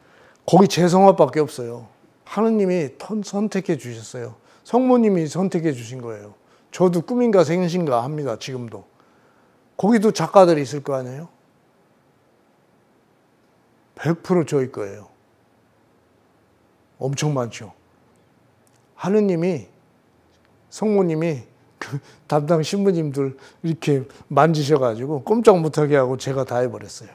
Speaker 1: 거기 재성화밖에 없어요. 하느님이 선택해 주셨어요. 성모님이 선택해 주신 거예요. 저도 꿈인가 생신가 합니다. 지금도. 거기도 작가들이 있을 거 아니에요. 100% 저희 거예요. 엄청 많죠. 하느님이 성모님이 그 담당 신부님들 이렇게 만지셔가지고 꼼짝 못하게 하고 제가 다 해버렸어요.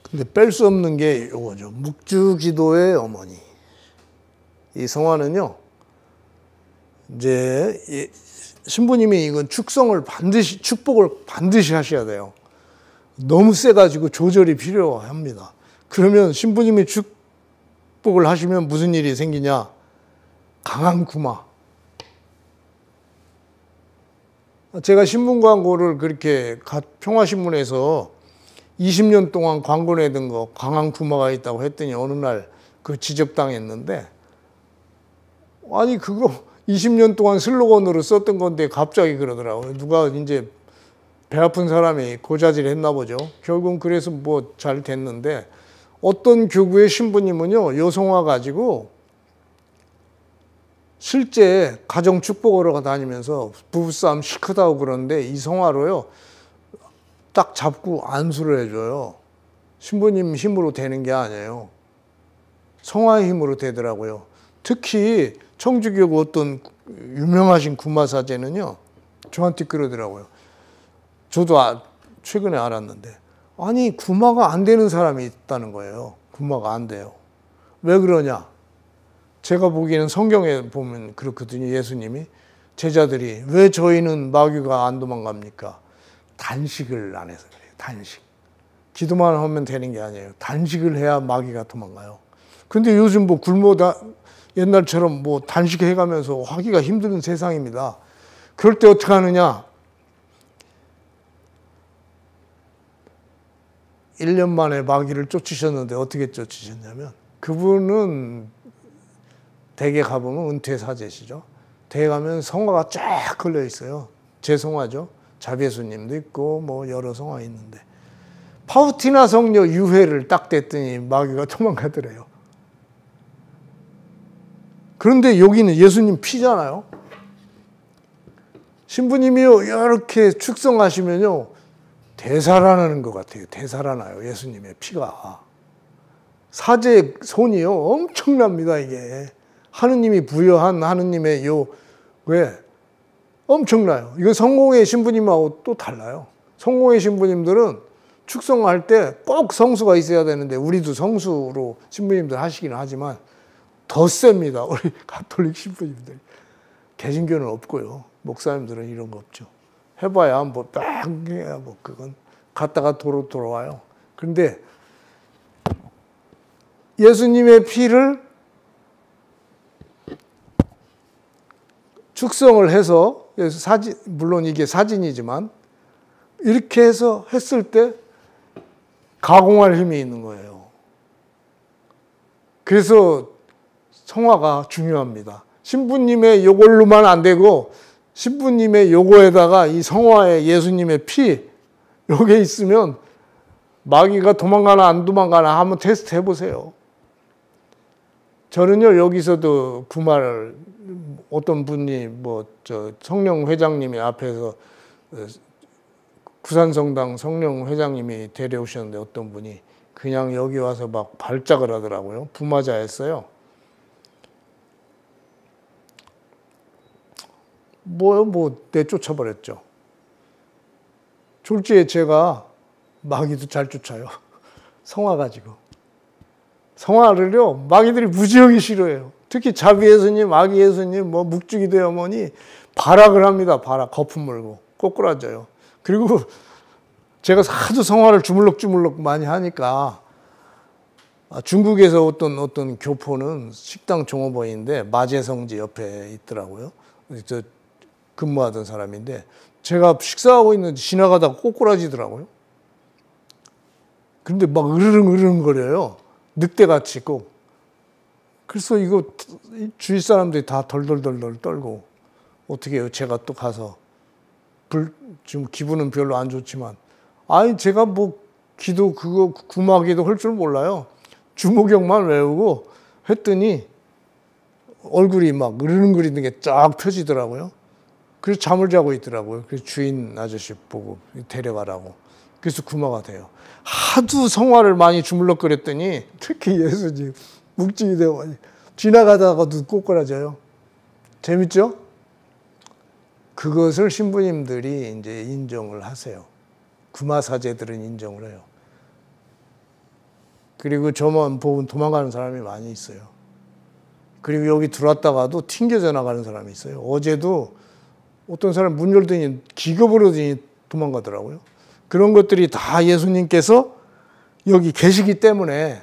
Speaker 1: 근데 뺄 수 없는 게 이거죠. 묵주기도의 어머니. 이 성화는요, 이제 신부님이 이건 축복을 반드시 하셔야 돼요. 너무 세가지고 조절이 필요합니다. 그러면 신부님이 축복을 하시면 무슨 일이 생기냐? 강한 구마. 제가 신문 광고를 그렇게 평화신문에서 20년 동안 광고 내던 거 강한 구마가 있다고 했더니 어느 날 그 지적당했는데, 아니 그거 20년 동안 슬로건으로 썼던 건데 갑자기 그러더라고요. 누가 이제 배 아픈 사람이 고자질 했나 보죠. 결국은 그래서 뭐 잘 됐는데, 어떤 교구의 신부님은요, 요 성화 가지고 실제 가정 축복하러 다니면서 부부싸움 시크다고 그러는데 이 성화로요, 딱 잡고 안수를 해줘요. 신부님 힘으로 되는 게 아니에요. 성화의 힘으로 되더라고요. 특히 청주교구 어떤 유명하신 구마사제는요, 저한테 그러더라고요. 저도 최근에 알았는데, 아니 구마가 안 되는 사람이 있다는 거예요. 구마가 안 돼요. 왜 그러냐? 제가 보기에는 성경에 보면 그렇거든요. 예수님이 제자들이 왜 저희는 마귀가 안 도망갑니까? 단식을 안 해서 그래요. 단식. 기도만 하면 되는 게 아니에요. 단식을 해야 마귀가 도망가요. 근데 요즘 뭐 옛날처럼 뭐 단식해가면서 하기가 힘든 세상입니다. 그럴 때 어떻게 하느냐? 1년 만에 마귀를 쫓으셨는데 어떻게 쫓으셨냐면, 그분은 댁에 가보면 은퇴 사제시죠. 댁에 가면 성화가 쫙 걸려 있어요. 제 성화죠. 자비예수님도 있고 뭐 여러 성화 있는데, 파우티나 성녀 유해를 딱 댔더니 마귀가 도망가더래요. 그런데 여기는 예수님 피잖아요. 신부님이요, 이렇게 축성하시면요, 되살아나는 것 같아요. 되살아나요. 예수님의 피가. 사제의 손이요, 엄청납니다. 이게 하느님이 부여한 하느님의 왜 엄청나요. 이거 성공의 신부님하고 또 달라요. 성공의 신부님들은 축성할 때 꼭 성수가 있어야 되는데, 우리도 성수로 신부님들 하시기는 하지만 더 셉니다. 우리 가톨릭 신부님들. 개신교는 없고요. 목사님들은 이런 거 없죠. 해봐야 뭐 그건 갔다가 돌아와요. 그런데 예수님의 피를 축성을 해서, 물론 이게 사진이지만 이렇게 해서 했을 때 가공할 힘이 있는 거예요. 그래서 성화가 중요합니다. 신부님의 요걸로만 안 되고, 신부님의 요거에다가 이 성화에 예수님의 피, 요게 있으면 마귀가 도망가나 안 도망가나 한번 테스트 해보세요. 저는요, 여기서도 구마를 어떤 분이 성령 회장님이 앞에서, 구산성당 성령 회장님이 데려오셨는데 어떤 분이 그냥 여기 와서 막 발작을 하더라고요. 부마자였어요. 내쫓아버렸죠. 졸지에 제가 마귀도 잘 쫓아요. 성화 가지고. 성화를요, 마귀들이 무지하게 싫어해요. 특히 자비 예수님, 아기 예수님, 뭐 묵주기도 어머니 발악을 합니다. 발악, 거품 물고 꼬꾸라져요. 그리고 제가 하도 성화를 주물럭주물럭 많이 하니까 중국에서 어떤 교포는 식당 종업원인데 마제성지 옆에 있더라고요. 저 근무하던 사람인데 제가 식사하고 있는데 지나가다가 꼬꾸라지더라고요. 근데 막 으르릉 거려요. 늑대같이 꼭. 그래서 이거 주위 사람들이 다 덜덜덜 떨고 어떻게 해요? 제가 또 가서 지금 기분은 별로 안 좋지만 아니 제가 뭐 기도 그거 구마기도 할 줄 몰라요. 주목경만 외우고 했더니 얼굴이 막 으르렁거리는 게 쫙 펴지더라고요. 그래서 잠을 자고 있더라고요. 그래서 주인 아저씨 보고 데려가라고. 그래서 구마가 돼요. 하도 성화를 많이 주물럭거렸더니 특히 예수님 묵직이 되고 지나가다가도 꼬꾸라져요. 재밌죠? 그것을 신부님들이 이제 인정을 하세요. 구마사제들은 인정을 해요. 그리고 저만 보고 도망가는 사람이 많이 있어요. 그리고 여기 들어왔다가도 튕겨져 나가는 사람이 있어요. 어제도 어떤 사람 문 열더니 기겁을 하더니 도망가더라고요. 그런 것들이 다 예수님께서 여기 계시기 때문에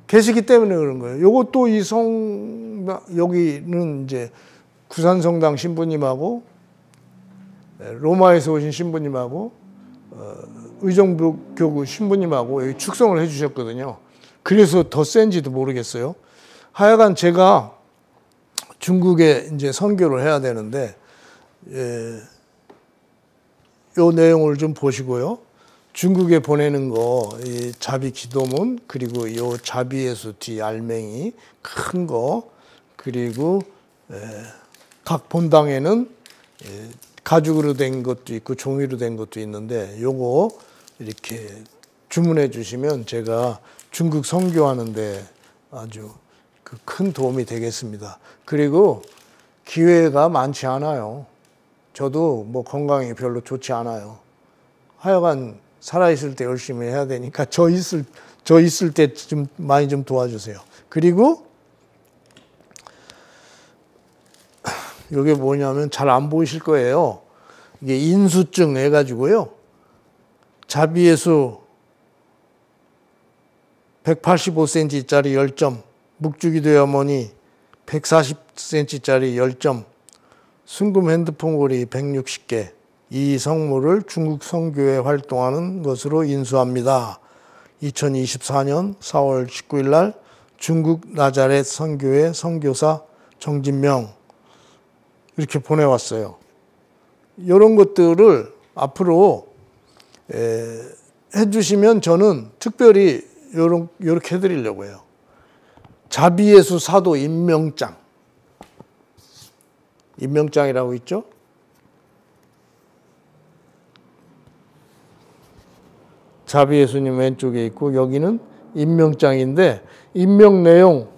Speaker 1: 그런 거예요. 요것도 여기는 이제 구산성당 신부님하고 로마에서 오신 신부님하고 의정부교구 신부님하고 여기 축성을 해주셨거든요. 그래서 더 센지도 모르겠어요. 하여간 제가 중국에 이제 선교를 해야 되는데, 요 내용을 좀 보시고요. 중국에 보내는 거, 이 자비 기도문, 그리고 요 자비 예수 뒤 알맹이 큰 거, 그리고 각 본당에는 가죽으로 된 것도 있고 종이로 된 것도 있는데 요거 이렇게 주문해 주시면 제가 중국 선교하는데 아주 큰 도움이 되겠습니다. 그리고 기회가 많지 않아요. 저도 뭐 건강이 별로 좋지 않아요. 하여간 살아있을 때 열심히 해야 되니까 저 있을 때 좀 많이 좀 도와주세요. 그리고 이게 뭐냐면 잘 안 보이실 거예요. 이게 인수증 해가지고요. 자비예수 185cm짜리 10점, 묵주기도의 어머니 140cm짜리 10점, 순금 핸드폰 고리 160개, 이 성물을 중국 선교에 활동하는 것으로 인수합니다. 2024년 4월 19일 날 중국 나자렛 선교회 선교사 정진명 이렇게 보내왔어요. 이런 것들을 앞으로 해주시면 저는 특별히 이렇게 해드리려고 해요. 자비예수 사도 임명장이라고 있죠? 자비예수님 왼쪽에 있고 여기는 임명장인데 임명 내용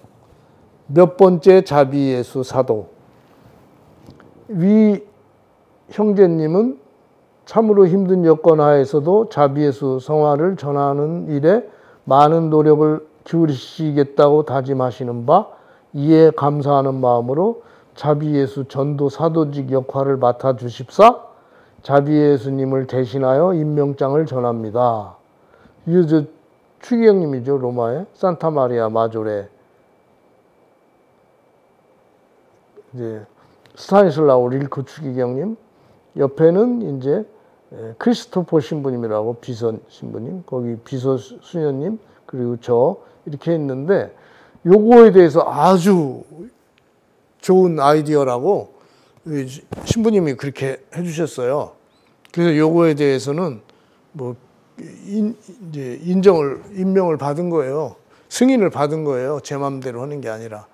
Speaker 1: 몇 번째 자비예수 사도. 위 형제님은 참으로 힘든 여건 하에서도 자비예수 성화를 전하는 일에 많은 노력을 기울이시겠다고 다짐하시는 바 이에 감사하는 마음으로 자비예수 전도 사도직 역할을 맡아주십사 자비예수님을 대신하여 임명장을 전합니다. 이게 추기경님이죠. 로마의 산타마리아 마조레 이제 스타니슬라우 릴크 추기경님, 옆에는 이제 크리스토퍼 신부님이라고 비서 신부님, 거기 비서 수녀님, 그리고 저 이렇게 있는데 요거에 대해서 아주 좋은 아이디어라고 신부님이 그렇게 해주셨어요. 그래서 요거에 대해서는 뭐 이제 임명을 받은 거예요. 승인을 받은 거예요. 제 마음대로 하는 게 아니라.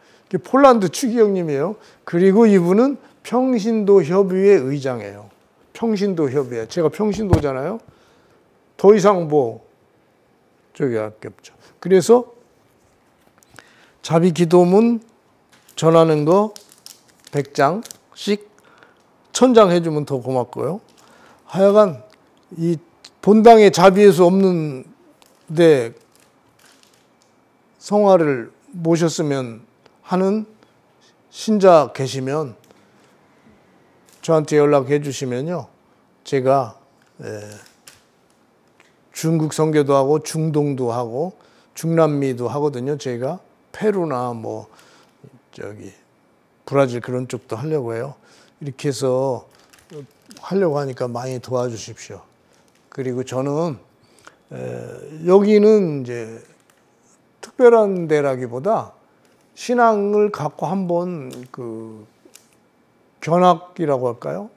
Speaker 1: 폴란드 추기경님이에요. 그리고 이분은 평신도 협의회 의장이에요. 평신도 협의회. 제가 평신도잖아요. 더 이상 뭐 저기 할 게 없죠. 그래서 자비 기도문 전하는 거 100장씩 1000장 해주면 더 고맙고요. 하여간 이 본당에 자비예수 없는 내 성화를 모셨으면 하는 신자 계시면 저한테 연락해 주시면요. 제가 중국 선교도 하고 중동도 하고 중남미도 하거든요. 저희가 페루나 뭐 저기 브라질 그런 쪽도 하려고 해요. 이렇게 해서 하려고 하니까 많이 도와주십시오. 그리고 저는 여기는 이제 특별한 데라기보다 신앙을 갖고 한번 그 견학이라고 할까요?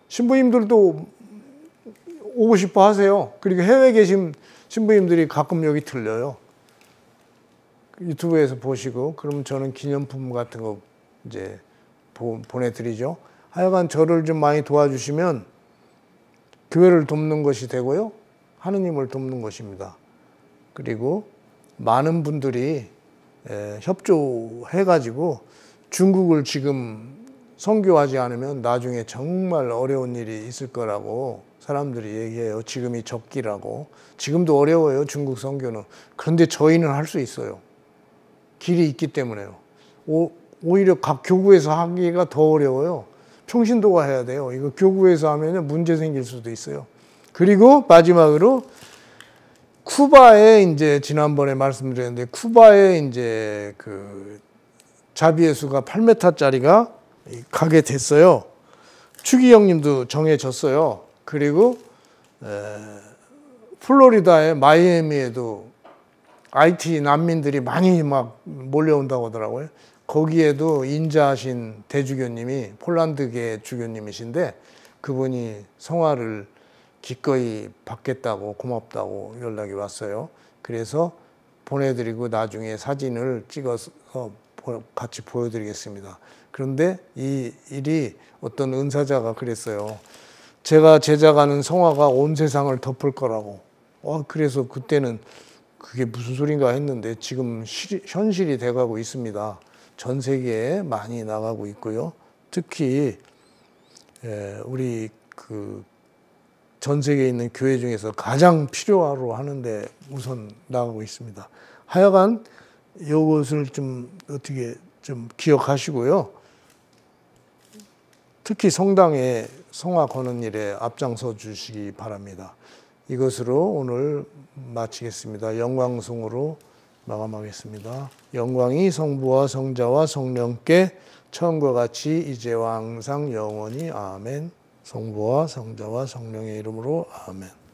Speaker 1: 신부님들도 오고 싶어 하세요. 그리고 해외에 계신 신부님들이 가끔 여기 들려요. 유튜브에서 보시고, 그럼 저는 기념품 같은 거 이제 보내드리죠. 하여간 저를 좀 많이 도와주시면 교회를 돕는 것이 되고요. 하느님을 돕는 것입니다. 그리고 많은 분들이 협조해가지고 중국을 지금 선교하지 않으면 나중에 정말 어려운 일이 있을 거라고 사람들이 얘기해요. 지금이 적기라고. 지금도 어려워요, 중국 선교는. 그런데 저희는 할 수 있어요. 길이 있기 때문에요. 오히려 각 교구에서 하기가 더 어려워요. 평신도가 해야 돼요. 이거 교구에서 하면 문제 생길 수도 있어요. 그리고 마지막으로 쿠바에 이제 지난번에 말씀드렸는데, 쿠바에 이제 그 자비의 수가 8m짜리가 가게 됐어요. 추기 형님도 정해졌어요. 그리고 플로리다의 마이애미에도 IT 난민들이 많이 막 몰려온다고 하더라고요. 거기에도 인자하신 대주교님이 폴란드계 주교님이신데 그분이 성화를 기꺼이 받겠다고, 고맙다고 연락이 왔어요. 그래서 보내드리고 나중에 사진을 찍어서 같이 보여드리겠습니다. 그런데 이 일이 어떤 은사자가 그랬어요. 제가 제작하는 성화가 온 세상을 덮을 거라고. 그래서 그때는 그게 무슨 소린가 했는데 지금 현실이 돼가고 있습니다. 전 세계에 많이 나가고 있고요. 특히 우리 그 전 세계에 있는 교회 중에서 가장 필요로 하는데 우선 나가고 있습니다. 하여간 이것을 좀 어떻게 좀 기억하시고요. 특히 성화 거는 일에 앞장서 주시기 바랍니다. 이것으로 오늘 마치겠습니다. 영광송으로 마감하겠습니다. 영광이 성부와 성자와 성령께 처음과 같이 이제와 항상 영원히 아멘. 성부와 성자와 성령의 이름으로 아멘.